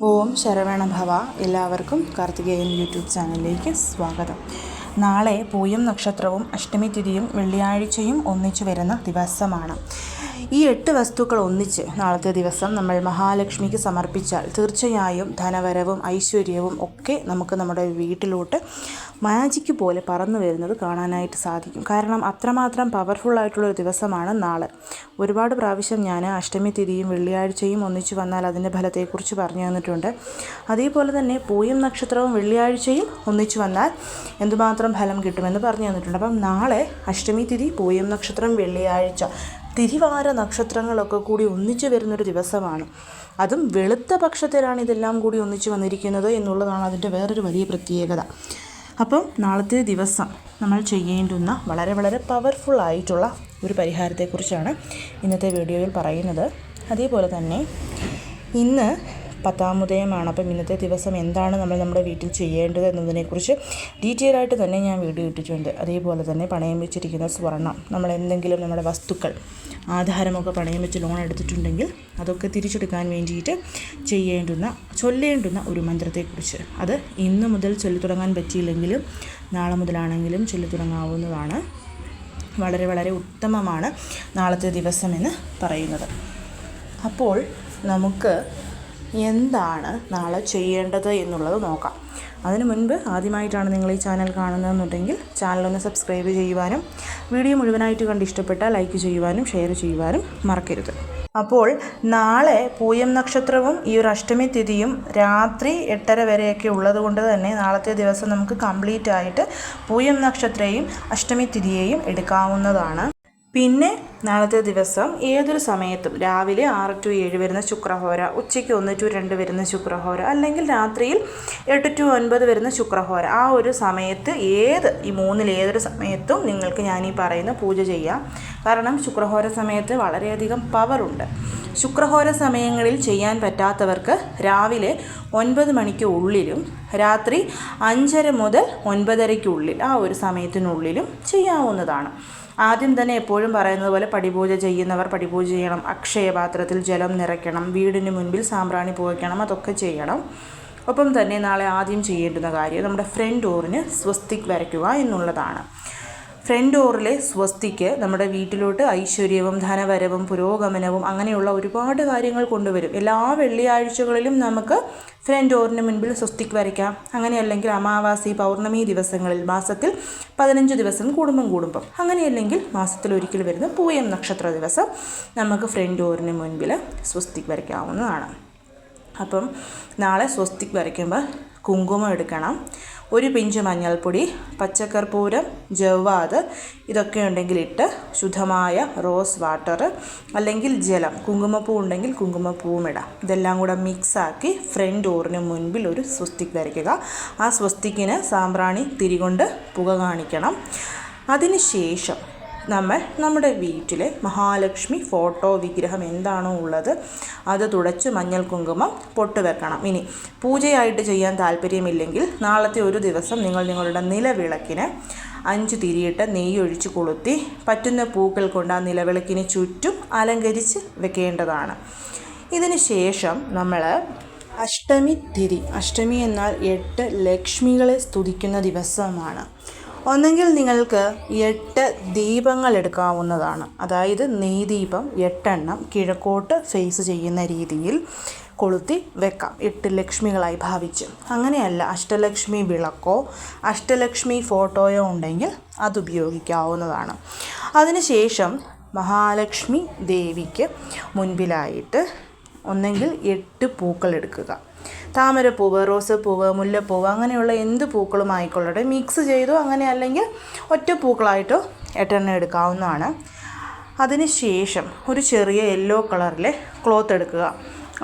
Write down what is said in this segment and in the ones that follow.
ഓം ശരവണ ഭവ. എല്ലാവർക്കും കാർത്തികേയൻ യൂട്യൂബ് ചാനലിലേക്ക് സ്വാഗതം. നാളെ പൂയം നക്ഷത്രവും അഷ്ടമി തിഥിയും വെള്ളിയാഴ്ചയും ഒന്നിച്ചു വരുന്ന ദിവസമാണ്. ഈ 8 വസ്തുക്കൾ ഒന്നിച്ച് നാളത്തെ ദിവസം നമ്മൾ മഹാലക്ഷ്മിക്ക് സമർപ്പിച്ചാൽ തീർച്ചയായും ധനവരവും ഐശ്വര്യവും ഒക്കെ നമുക്ക് നമ്മുടെ വീട്ടിലോട്ട് മാജിക്ക് പോലെ പറന്നു വരുന്നത് കാണാനായിട്ട് സാധിക്കും. കാരണം അത്രമാത്രം പവർഫുള്ളായിട്ടുള്ളൊരു ദിവസമാണ് നാളെ. ഒരുപാട് പ്രാവശ്യം ഞാൻ അഷ്ടമി തിഥിയും വെള്ളിയാഴ്ചയും ഒന്നിച്ചു വന്നാൽ അതിൻ്റെ ഫലത്തെക്കുറിച്ച് പറഞ്ഞു തന്നിട്ടുണ്ട്. അതേപോലെ തന്നെ പൂയം നക്ഷത്രവും വെള്ളിയാഴ്ചയും ഒന്നിച്ചു വന്നാൽ എന്തുമാത്രം ഫലം കിട്ടുമെന്ന് പറഞ്ഞു തന്നിട്ടുണ്ട്. അപ്പം നാളെ അഷ്ടമി തിഥി, പൂയം നക്ഷത്രം, വെള്ളിയാഴ്ച തിഥിവാര നക്ഷത്രങ്ങളൊക്കെ കൂടി ഒന്നിച്ചു വരുന്നൊരു ദിവസമാണ്. അതും വെളുത്ത പക്ഷത്തിലാണ് ഇതെല്ലാം കൂടി ഒന്നിച്ചു വന്നിരിക്കുന്നത് എന്നുള്ളതാണ് അതിൻ്റെ വേറൊരു വലിയ പ്രത്യേകത. അപ്പം നാളത്തെ ദിവസം നമ്മൾ ചെയ്യേണ്ടുന്ന വളരെ വളരെ പവർഫുള്ളായിട്ടുള്ള ഒരു പരിഹാരത്തെക്കുറിച്ചാണ് ഇന്നത്തെ വീഡിയോയിൽ പറയുന്നത്. അതേപോലെ തന്നെ ഇന്ന് 10-ാം ഉദയമാണ്. അപ്പം ഇന്നത്തെ ദിവസം എന്താണ് നമ്മൾ നമ്മുടെ വീട്ടിൽ ചെയ്യേണ്ടത് എന്നതിനെക്കുറിച്ച് ഡീറ്റെയിൽ ആയിട്ട് തന്നെ ഞാൻ വീഡിയോ ഇട്ടിട്ടുണ്ട്. അതേപോലെ തന്നെ പണയം വെച്ചിരിക്കുന്ന സ്വർണ്ണം, നമ്മൾ എന്തെങ്കിലും നമ്മുടെ വസ്തുക്കൾ ആധാരമൊക്കെ പണയം വെച്ച് ലോൺ എടുത്തിട്ടുണ്ടെങ്കിൽ അതൊക്കെ തിരിച്ചെടുക്കാൻ വേണ്ടിയിട്ട് ചൊല്ലേണ്ടുന്ന ഒരു മന്ത്രത്തെക്കുറിച്ച്, അത് ഇന്ന് മുതൽ ചൊല്ലിത്തുടങ്ങാൻ പറ്റിയില്ലെങ്കിലും നാളെ മുതലാണെങ്കിലും ചൊല്ലിത്തുടങ്ങാവുന്നതാണ്. വളരെ വളരെ ഉത്തമമാണ് നാളത്തെ ദിവസമെന്ന് പറയുന്നത്. അപ്പോൾ നമുക്ക് എന്താണ് നാളെ ചെയ്യേണ്ടത് എന്നുള്ളത് നോക്കാം. അതിനു മുൻപ് ആദ്യമായിട്ടാണ് നിങ്ങൾ ഈ ചാനൽ കാണുന്നതെന്നുണ്ടെങ്കിൽ ചാനലൊന്ന് സബ്സ്ക്രൈബ് ചെയ്യുവാനും വീഡിയോ മുഴുവനായിട്ട് കണ്ട് ഇഷ്ടപ്പെട്ടാൽ ലൈക്ക് ചെയ്യുവാനും ഷെയർ ചെയ്യുവാനും മറക്കരുത്. അപ്പോൾ നാളെ പൂയം നക്ഷത്രവും ഈ ഒരു അഷ്ടമി തിഥിയും രാത്രി 8:30 വരെയൊക്കെ ഉള്ളത് കൊണ്ട് തന്നെ നാളത്തെ ദിവസം നമുക്ക് കംപ്ലീറ്റ് ആയിട്ട് പൂയം നക്ഷത്രയെയും അഷ്ടമി തിഥിയെയും എടുക്കാവുന്നതാണ്. പിന്നെ നാളത്തെ ദിവസം ഏതൊരു സമയത്തും രാവിലെ 6 to 7 വരുന്ന ശുക്രഹോര, ഉച്ചയ്ക്ക് 1 to 2 വരുന്ന ശുക്രഹോര, അല്ലെങ്കിൽ രാത്രിയിൽ 8 to 9 വരുന്ന ശുക്രഹോര, ആ ഒരു സമയത്ത് ഈ മൂന്നിൽ ഏതൊരു സമയത്തും നിങ്ങൾക്ക് ഞാനീ പറയുന്ന പൂജ ചെയ്യാം. കാരണം ശുക്രഹോര സമയത്ത് വളരെയധികം പവറുണ്ട്. ശുക്രഹോര സമയങ്ങളിൽ ചെയ്യാൻ പറ്റാത്തവർക്ക് രാവിലെ 9 മണിക്ക് ഉള്ളിലും രാത്രി 5:30 മുതൽ 9:30 ആ ഒരു സമയത്തിനുള്ളിലും ചെയ്യാവുന്നതാണ്. ആദ്യം തന്നെ എപ്പോഴും പറയുന്നത് പോലെ പടിപൂജ ചെയ്യുന്നവർ പടിപൂജ ചെയ്യണം. അക്ഷയപാത്രത്തിൽ ജലം നിറയ്ക്കണം, വീടിന് മുൻപിൽ സാമ്പ്രാണി പുകയ്ക്കണം, അതൊക്കെ ചെയ്യണം. ഒപ്പം തന്നെ നാളെ ആദ്യം ചെയ്യേണ്ടുന്ന കാര്യം നമ്മുടെ ഫ്രണ്ട് ഡോറിന് സ്വസ്തിക് വരയ്ക്കുക എന്നുള്ളതാണ്. ഫ്രണ്ട് ഡോറിലെ സ്വസ്തിക്ക് നമ്മുടെ വീട്ടിലോട്ട് ഐശ്വര്യവും ധനവരവും പുരോഗമനവും അങ്ങനെയുള്ള ഒരുപാട് കാര്യങ്ങൾ കൊണ്ടുവരും. എല്ലാ വെള്ളിയാഴ്ചകളിലും നമുക്ക് ഫ്രണ്ട് ഡോറിന് മുൻപിൽ സ്വസ്തിക് വരയ്ക്കാം. അങ്ങനെയല്ലെങ്കിൽ അമാവാസി, പൗർണമി ദിവസങ്ങളിൽ, മാസത്തിൽ 15 ദിവസം കൂടുമ്പം, അങ്ങനെയല്ലെങ്കിൽ മാസത്തിൽ ഒരിക്കൽ വരുന്ന പൂയം നക്ഷത്ര ദിവസം നമുക്ക് ഫ്രണ്ട് ഡോറിന് മുൻപിൽ സ്വസ്തിക് വരയ്ക്കാവുന്നതാണ്. അപ്പം നാളെ സ്വസ്തിക് വരയ്ക്കുമ്പോൾ കുങ്കുമം എടുക്കണം, ഒരു പിഞ്ച് മഞ്ഞൾപ്പൊടി, പച്ചക്കർപ്പൂരം, ജവ്വാത് ഇതൊക്കെ ഉണ്ടെങ്കിൽ ഇട്ട് ശുദ്ധമായ റോസ് വാട്ടർ അല്ലെങ്കിൽ ജലം, കുങ്കുമപ്പൂ ഉണ്ടെങ്കിൽ കുങ്കുമപ്പൂവും ഇടാം. ഇതെല്ലാം കൂടെ മിക്സാക്കി ഫ്രണ്ട് ഡോറിന് മുൻപിൽ ഒരു സ്വസ്തിക് വരയ്ക്കുക. ആ സ്വസ്തിക്കിന് സാമ്പ്രാണി തിരികൊണ്ട് പുക കാണിക്കണം. അതിനുശേഷം നമ്മൾ നമ്മുടെ വീട്ടിലെ മഹാലക്ഷ്മി ഫോട്ടോ വിഗ്രഹം എന്താണോ ഉള്ളത് അത് തുടച്ച് മഞ്ഞൾ കുങ്കുമം പൊട്ട് വെക്കണം. ഇനി പൂജയായിട്ട് ചെയ്യാൻ താല്പര്യമില്ലെങ്കിൽ നാളത്തെ ഒരു ദിവസം നിങ്ങൾ നിങ്ങളുടെ നിലവിളക്കിന് 5 തിരിയിട്ട് നെയ്യൊഴിച്ച് കൊളുത്തി പറ്റുന്ന പൂക്കൾ കൊണ്ട് ആ നിലവിളക്കിന് ചുറ്റും അലങ്കരിച്ച് വെക്കേണ്ടതാണ്. ഇതിന് ശേഷം നമ്മൾ അഷ്ടമി തിഥി, അഷ്ടമി എന്നാൽ 8 ലക്ഷ്മികളെ സ്തുതിക്കുന്ന ദിവസമാണ്. ഒന്നെങ്കിൽ നിങ്ങൾക്ക് 8 ദീപങ്ങൾ എടുക്കാവുന്നതാണ്. അതായത് നെയ്ദീപം 8 എണ്ണം കിഴക്കോട്ട് ഫേസ് ചെയ്യുന്ന രീതിയിൽ കൊളുത്തി വെക്കാം, 8 ലക്ഷ്മികളായി ഭാവിച്ച്. അങ്ങനെയല്ല അഷ്ടലക്ഷ്മി വിളക്കോ അഷ്ടലക്ഷ്മി ഫോട്ടോയോ ഉണ്ടെങ്കിൽ അതുപയോഗിക്കാവുന്നതാണ്. അതിനുശേഷം മഹാലക്ഷ്മി ദേവിക്ക് മുൻപിലായിട്ട് ഒന്നെങ്കിൽ 8 പൂക്കൾ എടുക്കുക. താമരപ്പൂവ്, റോസപ്പൂവ്, മുല്ലപ്പൂവ് അങ്ങനെയുള്ള എന്ത് പൂക്കളും ആയിക്കൊള്ളട്ടെ, മിക്സ് ചെയ്തോ അങ്ങനെ അല്ലെങ്കിൽ ഒറ്റ പൂക്കളായിട്ടോ 8 എണ്ണം എടുക്കാവുന്നതാണ്. അതിനുശേഷം ഒരു ചെറിയ യെല്ലോ കളറിലെ ക്ലോത്ത് എടുക്കുക.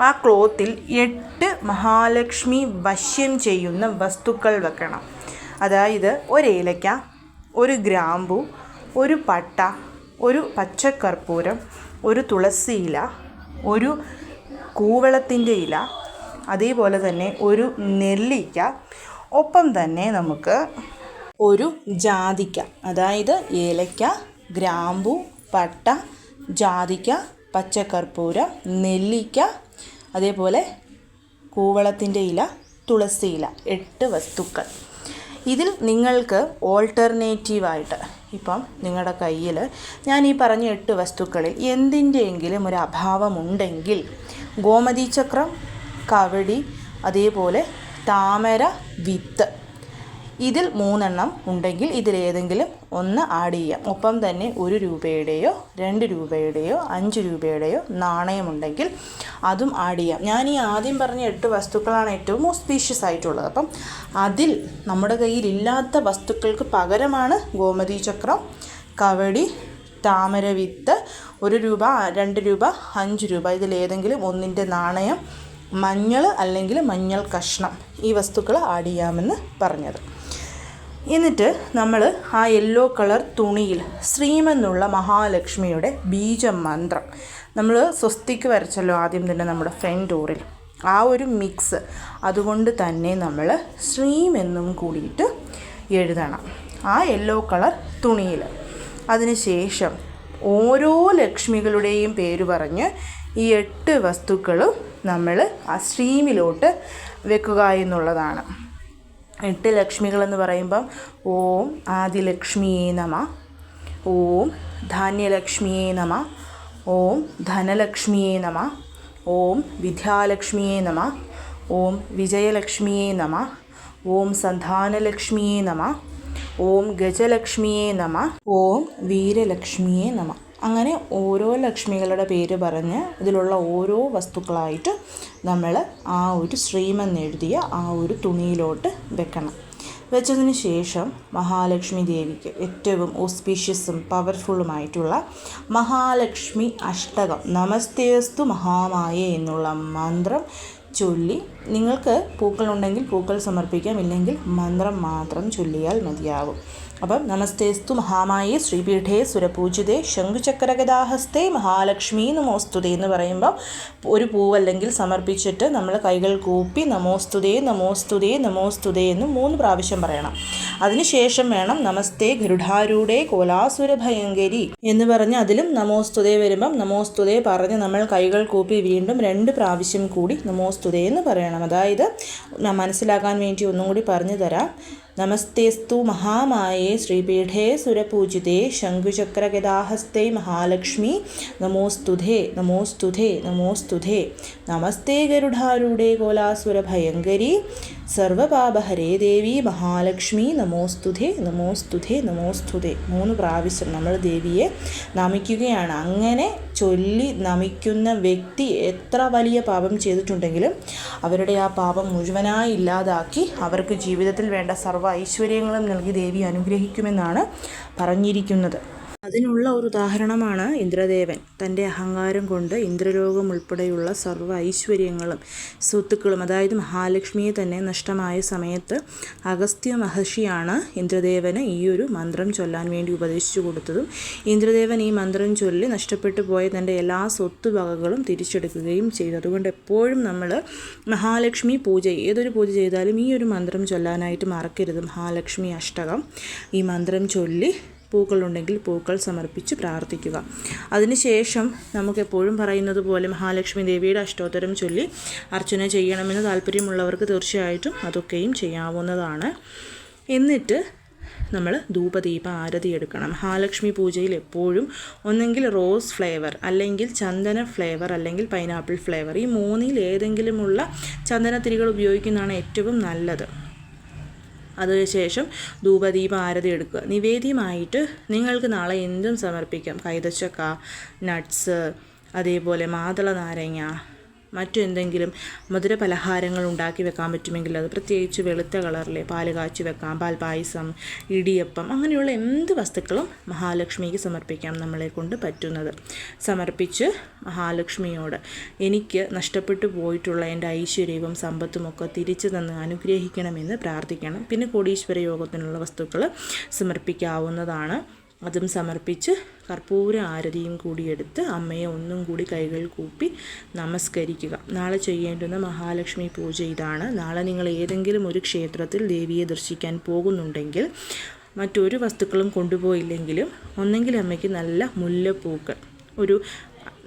ആ ക്ലോത്തിൽ 8 മഹാലക്ഷ്മി വശ്യം ചെയ്യുന്ന വസ്തുക്കൾ വെക്കണം. അതായത് ഒരു ഏലക്ക, ഒരു ഗ്രാമ്പു, ഒരു പട്ട, ഒരു പച്ചക്കർപ്പൂരം, ഒരു തുളസി ഇല, ഒരു കൂവളത്തിൻ്റെ ഇല, അതേപോലെ തന്നെ ഒരു നെല്ലിക്ക, ഒപ്പം തന്നെ നമുക്ക് ഒരു ജാതിക്ക, അതായത് ഏലക്ക, ഗ്രാമ്പു, പട്ട, ജാതിക്ക, പച്ചക്കർപ്പൂരം, നെല്ലിക്ക, അതേപോലെ കൂവളത്തിൻ്റെ ഇല, തുളസി ഇല, 8 വസ്തുക്കൾ. ഇതിൽ നിങ്ങൾക്ക് ഓൾട്ടർനേറ്റീവായിട്ട് ഇപ്പം നിങ്ങളുടെ കയ്യിൽ ഞാൻ ഈ പറഞ്ഞ 8 വസ്തുക്കളിൽ എന്തിൻ്റെയെങ്കിലും ഒരു അഭാവമുണ്ടെങ്കിൽ ഗോമതീചക്രം, കവടി, അതേപോലെ താമര വിത്ത്, ഇതിൽ 3 എണ്ണം ഉണ്ടെങ്കിൽ ഇതിലേതെങ്കിലും ഒന്ന് ആഡ് ചെയ്യാം. ഒപ്പം തന്നെ 1 രൂപയുടെയോ 2 രൂപയുടെയോ 5 രൂപയുടെയോ നാണയമുണ്ടെങ്കിൽ അതും ആഡ് ചെയ്യാം. ഞാൻ ഈ ആദ്യം പറഞ്ഞ 8 വസ്തുക്കളാണ് ഏറ്റവും ഓസ്പീഷ്യസ് ആയിട്ടുള്ളത്. അപ്പം അതിൽ നമ്മുടെ കയ്യിലില്ലാത്ത വസ്തുക്കൾക്ക് പകരമാണ് ഗോമതീചക്രം, കവടി, താമര വിത്ത്, 1 രൂപ, 2 രൂപ, 5 രൂപ, ഇതിലേതെങ്കിലും ഒന്നിൻ്റെ നാണയം, മഞ്ഞൾ അല്ലെങ്കിൽ മഞ്ഞൾ കഷ്ണം, ഈ വസ്തുക്കൾ ആഡ് ചെയ്യാമെന്ന് പറഞ്ഞത്. എന്നിട്ട് നമ്മൾ ആ യെല്ലോ കളർ തുണിയിൽ ശ്രീമെന്നുള്ള മഹാലക്ഷ്മിയുടെ ബീജമന്ത്രം നമ്മൾ സ്വസ്തിക്ക് വരച്ചല്ലോ ആദ്യം തന്നെ നമ്മുടെ ഫ്രണ്ട് ഡോറിൽ, ആ ഒരു മിക്സ് അതുകൊണ്ട് തന്നെ നമ്മൾ ശ്രീമെന്നും കൂടിയിട്ട് എഴുതണം ആ യെല്ലോ കളർ തുണിയിൽ. അതിനുശേഷം ഓരോ ലക്ഷ്മികളുടെയും പേര് പറഞ്ഞ് ഈ 8 വസ്തുക്കളും നമ്മൾ ആ ശ്രീമിലോട്ട് വെക്കുക എന്നുള്ളതാണ്. 8 ലക്ഷ്മികളെന്ന് പറയുമ്പം ഓം ആദിലക്ഷ്മിയേ നമ, ഓം ധാന്യലക്ഷ്മിയേ നമ, ഓം ധനലക്ഷ്മിയേ നമ, ഓം വിദ്യാലക്ഷ്മിയേ നമ, ഓം വിജയലക്ഷ്മിയേ നമ, ഓം സന്താനലക്ഷ്മിയേ നമ, ഓം ഗജലക്ഷ്മിയേ നമ, ഓം വീരലക്ഷ്മിയേ നമ. അങ്ങനെ ഓരോ ലക്ഷ്മികളുടെ പേര് പറഞ്ഞ് ഇതിലുള്ള ഓരോ വസ്തുക്കളായിട്ട് നമ്മൾ ആ ഒരു ശ്രീമെന്നെഴുതിയ ആ ഒരു തുണിയിലോട്ട് വെക്കണം. വെച്ചതിന് ശേഷം മഹാലക്ഷ്മി ദേവിക്ക് ഏറ്റവും ഓസ്പീഷ്യസും പവർഫുള്ളുമായിട്ടുള്ള മഹാലക്ഷ്മി അഷ്ടകം നമസ്തേസ്തു മഹാമായേ എന്നുള്ള മന്ത്രം ചൊല്ലി, നിങ്ങൾക്ക് പൂക്കളുണ്ടെങ്കിൽ പൂക്കൾ സമർപ്പിക്കാം, ഇല്ലെങ്കിൽ മന്ത്രം മാത്രം ചൊല്ലിയാൽ മതിയാവും. അപ്പം നമസ്തേസ്തു മഹാമായേ ശ്രീപീഠേ സുരപൂജിതേ ശംഖുചക്രഗദാഹസ്തേ മഹാലക്ഷ്മി നമോസ്തുതേ എന്ന് പറയുമ്പോൾ ഒരു പൂവല്ലെങ്കിൽ സമർപ്പിച്ചിട്ട് നമ്മൾ കൈകൾ കൂപ്പി നമോസ്തുതേ നമോസ്തുതേ നമോസ്തുതേ എന്ന് 3 പ്രാവശ്യം പറയണം. അതിനുശേഷം വേണം നമസ്തേ ഗരുഡാരൂഢേ കോലാസുര ഭയങ്കരി എന്ന് പറഞ്ഞ് അതിലും നമോസ്തുതേ വരുമ്പം നമോസ്തുതേ പറഞ്ഞ് നമ്മൾ കൈകൾ കൂപ്പി വീണ്ടും 2 പ്രാവശ്യം കൂടി നമോസ്തുതേ എന്ന് പറയണം. അതായത് മനസ്സിലാക്കാൻ വേണ്ടി ഒന്നും കൂടി പറഞ്ഞു തരാം. നമസ്തേസ്തു മഹാമായേ ശ്രീപീഠേ സുരപൂജിതേ ശംഖുചക്രഗദാഹസ്തേ മഹാലക്ഷ്മി നമോസ്തുതേ നമോസ്തുതേ നമോസ്തുതേ. നമസ്തേ ഗരുഡാരൂഢേ കോലാസുര ഭയങ്കരി സർവപാപഹരേ ദേവി മഹാലക്ഷ്മി നമോസ്തുതേ നമോസ്തുതേ നമോസ്തുതേ. 3 പ്രാവശ്യം നമ്മൾ ദേവിയെ നമിക്കുകയാണ്. അങ്ങനെ ചൊല്ലി നമിക്കുന്ന വ്യക്തി എത്ര വലിയ പാപം ചെയ്തിട്ടുണ്ടെങ്കിലും അവരുടെ ആ പാപം മുഴുവനായി ഇല്ലാതാക്കി അവർക്ക് ജീവിതത്തിൽ വേണ്ട സർവ്വ ഐശ്വര്യങ്ങളും നൽകി ദേവി അനുഗ്രഹിക്കുമെന്നാണ് പറഞ്ഞിരിക്കുന്നത്. അതിനുള്ള ഒരു ഉദാഹരണമാണ് ഇന്ദ്രദേവൻ. തൻ്റെ അഹങ്കാരം കൊണ്ട് ഇന്ദ്രലോകം ഉൾപ്പെടെയുള്ള സർവ്വ ഐശ്വര്യങ്ങളും സ്വത്തുക്കളും, അതായത് മഹാലക്ഷ്മിയെ തന്നെ നഷ്ടമായ സമയത്ത് അഗസ്ത്യ മഹർഷിയാണ് ഇന്ദ്രദേവന് ഈ ഒരു മന്ത്രം ചൊല്ലാൻ വേണ്ടി ഉപദേശിച്ചു കൊടുത്തതും. ഇന്ദ്രദേവൻ ഈ മന്ത്രം ചൊല്ലി നഷ്ടപ്പെട്ടു പോയ തൻ്റെ എല്ലാ സ്വത്തുവകകളും തിരിച്ചെടുക്കുകയും ചെയ്തു. അതുകൊണ്ട് എപ്പോഴും നമ്മൾ മഹാലക്ഷ്മി പൂജ, ഏതൊരു പൂജ ചെയ്താലും ഈ ഒരു മന്ത്രം ചൊല്ലാനായിട്ട് മറക്കരുത്. മഹാലക്ഷ്മി അഷ്ടകം ഈ മന്ത്രം ചൊല്ലി പൂക്കളുണ്ടെങ്കിൽ പൂക്കൾ സമർപ്പിച്ച് പ്രാർത്ഥിക്കുക. അതിനുശേഷം നമുക്കെപ്പോഴും പറയുന്നത് പോലെ മഹാലക്ഷ്മി ദേവിയുടെ അഷ്ടോത്തരം ചൊല്ലി അർച്ചന ചെയ്യണമെന്ന് താല്പര്യമുള്ളവർക്ക് തീർച്ചയായിട്ടും അതൊക്കെയും ചെയ്യാവുന്നതാണ്. എന്നിട്ട് നമ്മൾ ധൂപദീപ ആരതി എടുക്കണം. മഹാലക്ഷ്മി പൂജയിൽ എപ്പോഴും ഒന്നെങ്കിൽ റോസ് ഫ്ലേവർ, അല്ലെങ്കിൽ ചന്ദന ഫ്ലേവർ, അല്ലെങ്കിൽ പൈനാപ്പിൾ ഫ്ലേവർ, ഈ 3-ൽ ഏതെങ്കിലുമുള്ള ചന്ദനത്തിരികൾ ഉപയോഗിക്കുന്നതാണ് ഏറ്റവും നല്ലത്. അതിനുശേഷം ധൂപദീപ ആരതി എടുക്കുക. നിവേദ്യമായിട്ട് നിങ്ങൾക്ക് നാളെ എന്തും സമർപ്പിക്കാം. കൈതച്ചക്ക, നട്ട്സ്, അതേപോലെ മാതള നാരങ്ങ, മറ്റെന്തെങ്കിലും മധുര പലഹാരങ്ങൾ ഉണ്ടാക്കി വെക്കാൻ പറ്റുമെങ്കിൽ അത്, പ്രത്യേകിച്ച് വെളുത്ത കളറിലെ പാല് കാച്ചി വെക്കാം, പാൽപ്പായസം, ഇടിയപ്പം, അങ്ങനെയുള്ള എന്ത് വസ്തുക്കളും മഹാലക്ഷ്മിക്ക് സമർപ്പിക്കാം. നമ്മളെ കൊണ്ട് പറ്റുന്നത് സമർപ്പിച്ച് മഹാലക്ഷ്മിയോട് എനിക്ക് നഷ്ടപ്പെട്ടു പോയിട്ടുള്ള എൻ്റെ ഐശ്വര്യവും സമ്പത്തുമൊക്കെ തിരിച്ചു തന്ന് അനുഗ്രഹിക്കണമെന്ന് പ്രാർത്ഥിക്കണം. പിന്നെ കോടീശ്വര യോഗത്തിനുള്ള വസ്തുക്കൾ സമർപ്പിക്കാവുന്നതാണ്. അതും സമർപ്പിച്ച് കർപ്പൂര ആരതിയും കൂടി എടുത്ത് അമ്മയെ ഒന്നും കൂടി കൈകൾ കൂപ്പി നമസ്കരിക്കുക. നാളെ ചെയ്യേണ്ടുന്ന മഹാലക്ഷ്മി പൂജ ഇതാണ്. നാളെ നിങ്ങൾ ഏതെങ്കിലും ഒരു ക്ഷേത്രത്തിൽ ദേവിയെ ദർശിക്കാൻ പോകുന്നുണ്ടെങ്കിൽ മറ്റൊരു വസ്തുക്കളും കൊണ്ടുപോയില്ലെങ്കിലും ഒന്നെങ്കിൽ അമ്മയ്ക്ക് നല്ല മുല്ലപ്പൂക്കൾ, ഒരു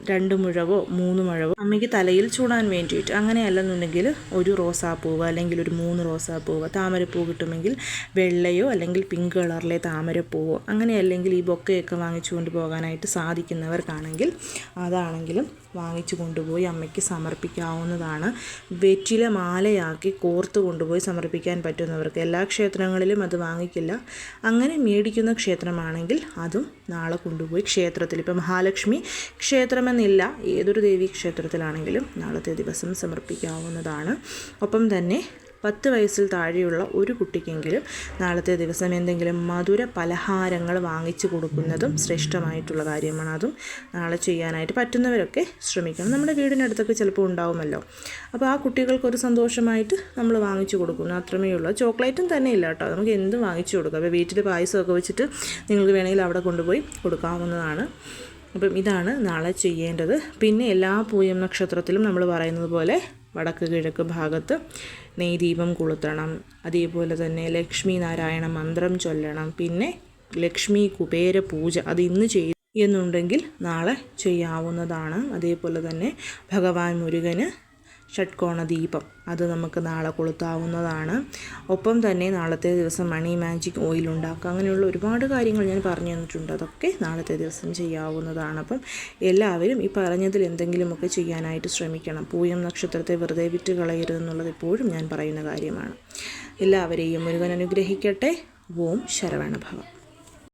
2 മുഴവോ 3 മുഴവോ അമ്മയ്ക്ക് തലയിൽ ചൂടാൻ വേണ്ടിയിട്ട്. അങ്ങനെയല്ലെന്നുണ്ടെങ്കിൽ ഒരു റോസാപ്പൂവ് അല്ലെങ്കിൽ ഒരു 3 റോസാപ്പൂവ്, താമരപ്പൂ കിട്ടുമെങ്കിൽ വെള്ളയോ അല്ലെങ്കിൽ പിങ്ക് കളറിലെ താമരപ്പൂവോ, അങ്ങനെയല്ലെങ്കിൽ ഈ ബൊക്കയൊക്കെ വാങ്ങിച്ചു കൊണ്ടുപോകാനായിട്ട് സാധിക്കുന്നവർക്കാണെങ്കിൽ അതാണെങ്കിലും വാങ്ങിച്ചു കൊണ്ടുപോയി അമ്മയ്ക്ക് സമർപ്പിക്കാവുന്നതാണ്. വെറ്റില മാലയാക്കി കോർത്ത് കൊണ്ടുപോയി സമർപ്പിക്കാൻ പറ്റുന്നവർക്ക്. എല്ലാ ക്ഷേത്രങ്ങളിലും അത് വാങ്ങിക്കില്ല. അങ്ങനെ മേടിക്കുന്ന ക്ഷേത്രമാണെങ്കിൽ അതും നാളെ കൊണ്ടുപോയി ക്ഷേത്രത്തിൽ, ഇപ്പം മഹാലക്ഷ്മി ക്ഷേത്രമെന്നില്ല, ഏതൊരു ദേവീ ക്ഷേത്രത്തിലാണെങ്കിലും നാളത്തെ ദിവസം സമർപ്പിക്കാവുന്നതാണ്. ഒപ്പം തന്നെ 10 വയസ്സിൽ താഴെയുള്ള ഒരു കുട്ടിക്കെങ്കിലും നാളത്തെ ദിവസം എന്തെങ്കിലും മധുര പലഹാരങ്ങൾ വാങ്ങിച്ചു കൊടുക്കുന്നതും ശ്രേഷ്ഠമായിട്ടുള്ള കാര്യമാണ്. അതും നാളെ ചെയ്യാനായിട്ട് പറ്റുന്നവരൊക്കെ ശ്രമിക്കണം. നമ്മുടെ വീടിനടുത്തൊക്കെ ചിലപ്പോൾ ഉണ്ടാവുമല്ലോ. അപ്പോൾ ആ കുട്ടികൾക്കൊരു സന്തോഷമായിട്ട് നമ്മൾ വാങ്ങിച്ചു കൊടുക്കുന്നു, അത്രമേ ഉള്ളൂ. ചോക്ലേറ്റും തന്നെ ഇല്ല കേട്ടോ, നമുക്ക് എന്തും വാങ്ങിച്ചു കൊടുക്കാം. അപ്പോൾ വീട്ടിൽ പായസമൊക്കെ വെച്ചിട്ട് നിങ്ങൾക്ക് വേണമെങ്കിൽ അവിടെ കൊണ്ടുപോയി കൊടുക്കാവുന്നതാണ്. അപ്പം ഇതാണ് നാളെ ചെയ്യേണ്ടത്. പിന്നെ എല്ലാ പൂയം നക്ഷത്രത്തിലും നമ്മൾ പറയുന്നത് പോലെ വടക്ക് കിഴക്ക് ഭാഗത്ത് നെയ്ദീപം കൊളുത്തണം. അതേപോലെ തന്നെ ലക്ഷ്മി നാരായണ മന്ത്രം ചൊല്ലണം. പിന്നെ ലക്ഷ്മി കുബേര പൂജ അത് ഇന്ന് ചെയ്തു എന്നുണ്ടെങ്കിൽ നാളെ ചെയ്യാവുന്നതാണ്. അതേപോലെ തന്നെ ഭഗവാൻ മുരുകന് ഷഡ്കോണ ദീപം അത് നമുക്ക് നാളെ കൊളുത്താവുന്നതാണ്. ഒപ്പം തന്നെ നാളത്തെ ദിവസം മണി മാജിക് ഓയിൽ ഉണ്ടാക്കുക. അങ്ങനെയുള്ള ഒരുപാട് കാര്യങ്ങൾ ഞാൻ പറഞ്ഞു തന്നിട്ടുണ്ട്. അതൊക്കെ നാളത്തെ ദിവസം ചെയ്യാവുന്നതാണ്. അപ്പം എല്ലാവരും ഈ പറഞ്ഞതിൽ എന്തെങ്കിലുമൊക്കെ ചെയ്യാനായിട്ട് ശ്രമിക്കണം. പൂയം നക്ഷത്രത്തെ വെറുതെ വിറ്റ് കളയരുതെന്നുള്ളത് എപ്പോഴും ഞാൻ പറയുന്ന കാര്യമാണ്. എല്ലാവരെയും മുരുകൻ അനുഗ്രഹിക്കട്ടെ. ഓം ശരവണഭവ.